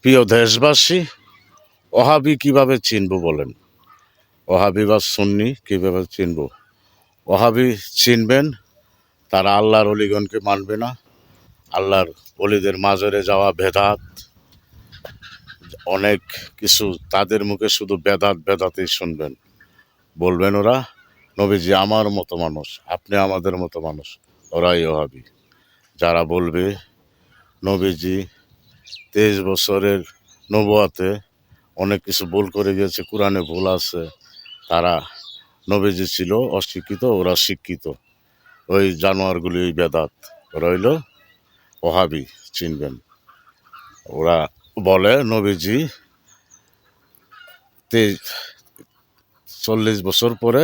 প্রিয় দেশবাসী, ওহাবি কিভাবে চিনব বলেন? ওহাবি বা সুন্নি কিভাবে চিনব? ওহাবি চিনবেন, তারা আল্লাহর অলিগণকে মানবে না। আল্লাহর অলিদের মাজারে যাওয়া বেদাত, অনেক কিছু তাদের মুখে শুধু বেদাত বেদাতেই শুনবেন। বলবেন ওরা, নবীজি আমার মতো মানুষ, আপনি আমাদের মতো মানুষ, ওরাই ওহাবি। যারা বলবে নবীজি 23 বছরের নবুয়াতে অনেক কিছু ভুল করে গিয়েছে, কোরআনে ভুল আছে, তারা নবীজি ছিল অশিক্ষিত, ওরা শিক্ষিত, ওই জানোয়ারগুলি ওই বেদাত, ওরা হইল ওহাবি। চিনবেন, ওরা বলে নবীজি 40 বছর পরে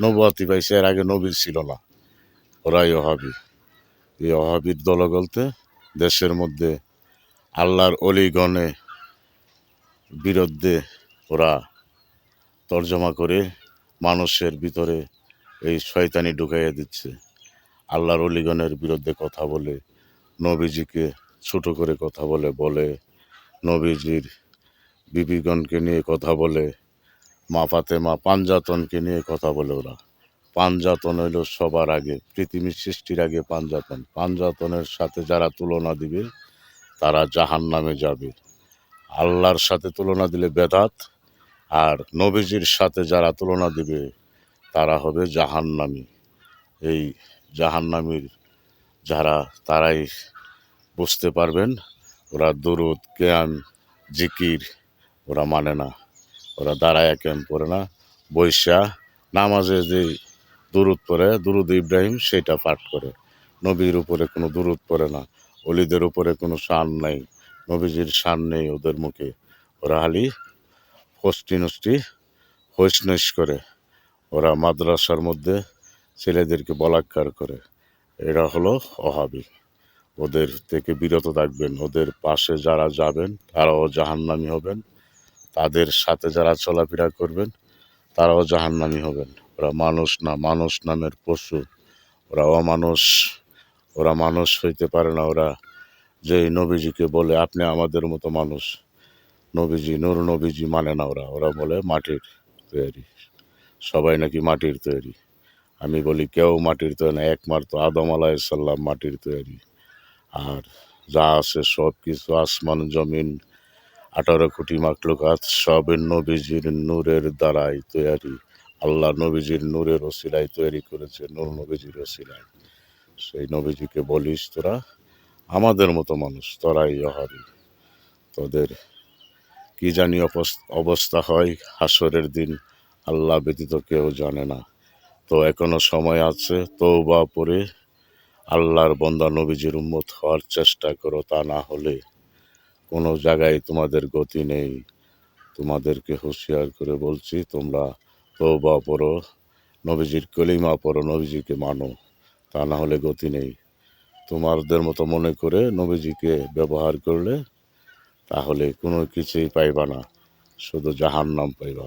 নবুয়াতি পাইছে, এর আগে নবী ছিল না। ওরাই ওহাবি। এই ওহাবির দলগলতে দেশের মধ্যে আল্লাহর অলিগণে বিরুদ্ধে ওরা তর্জমা করে মানুষের ভিতরে এই শয়তানি ঢুকাইয়া দিচ্ছে। আল্লাহর অলিগণের বিরুদ্ধে কথা বলে, নবীজিকে ছোট করে কথা বলে নবীজির বিবিগণকে নিয়ে কথা বলে, মা ফাতেমা পাঞ্জাতনকে নিয়ে কথা বলে। ওরা পাঞ্জাতন হইল সবার আগে, পৃথিবীর সৃষ্টির আগে পাঞ্জাতন। পাঞ্জাতনের সাথে যারা তুলনা দিবে তারা জাহান্নামে যাবে। আল্লাহর সাথে তুলনা দিলে বেদাত, আর নবীজির সাথে যারা তুলনা দিবে তারা হবে জাহান্নামী। এই জাহান্নামীর যারা, তারাই বুঝতে পারবেন। ওরা দুরুদ কেয়াম জিকির ওরা মানে না, ওরা দাঁড়ায় ক্যাম্প করে না, বৈশা নামাজে যে দুরুদ পড়ে, দুরুদ ইব্রাহিম, সেটা পাঠ করে। নবীর উপরে কোনো দুরুদ পড়ে না, অলিদের উপরে কোনো শান নাই, নবীজির শান নেই ওদের মুখে। ওরা হালি ফষ্টি নষ্টি হৈস করে। ওরা মাদ্রাসার মধ্যে ছেলেদেরকে বলাৎকার করে। এরা হলো ওহাবি। ওদের থেকে বিরত থাকবেন। ওদের পাশে যারা যাবেন তারাও জাহান্নামী হবেন, তাদের সাথে যারা চলাফেরা করবেন তারাও জাহান্নামী হবেন। ওরা মানুষ না, মানুষ নামের পশু। ওরা অমানুষ, ওরা মানুষ হইতে পারে না। ওরা যে নবীজিকে বলে আপনি আমাদের মতো মানুষ, নবীজি নূর নবীজি মানে না। ওরা ওরা বলে মাটির তৈরি, সবাই নাকি মাটির তৈরি। আমি বলি কেউ মাটির তৈরি না, একমাত্র আদম আলাইহিসসালাম মাটির তৈরি। আর যা আছে সব কিছু, আসমান জমিন 18 কোটি মাখলুকাত, সব নবীজির নূরের দ্বারাই তৈরি। আল্লাহ নবীজির নূরের ওসিলায় তৈরি করেছে, নূর নবীজির ওসিলায়। সেই নবীজিকে বলিস তোরা আমাদের মতো মানুষ, তোরাই ইহাবি। তোদের কি জানি অবস্থা হয় হাসরের দিন, আল্লাহ ব্যতীত কেউ জানে না। তো এখনো সময় আছে, তওবা পড়ে আল্লাহর বন্দা নবীজির উম্মত হওয়ার চেষ্টা করো। তা না হলে কোনো জায়গায় তোমাদের গতি নেই। তোমাদেরকে হুঁশিয়ার করে বলছি, তোমরা তওবা পড়ো, নবীজির কলিমা পড়ো, নবীজিকে মানো, তা না হলে গতি নেই। তোমাদের মতো মনে করে নবীজিকে ব্যবহার করলে তাহলে কোনো কিছুই পাইবা না, শুধু জাহান্নাম পাইবা।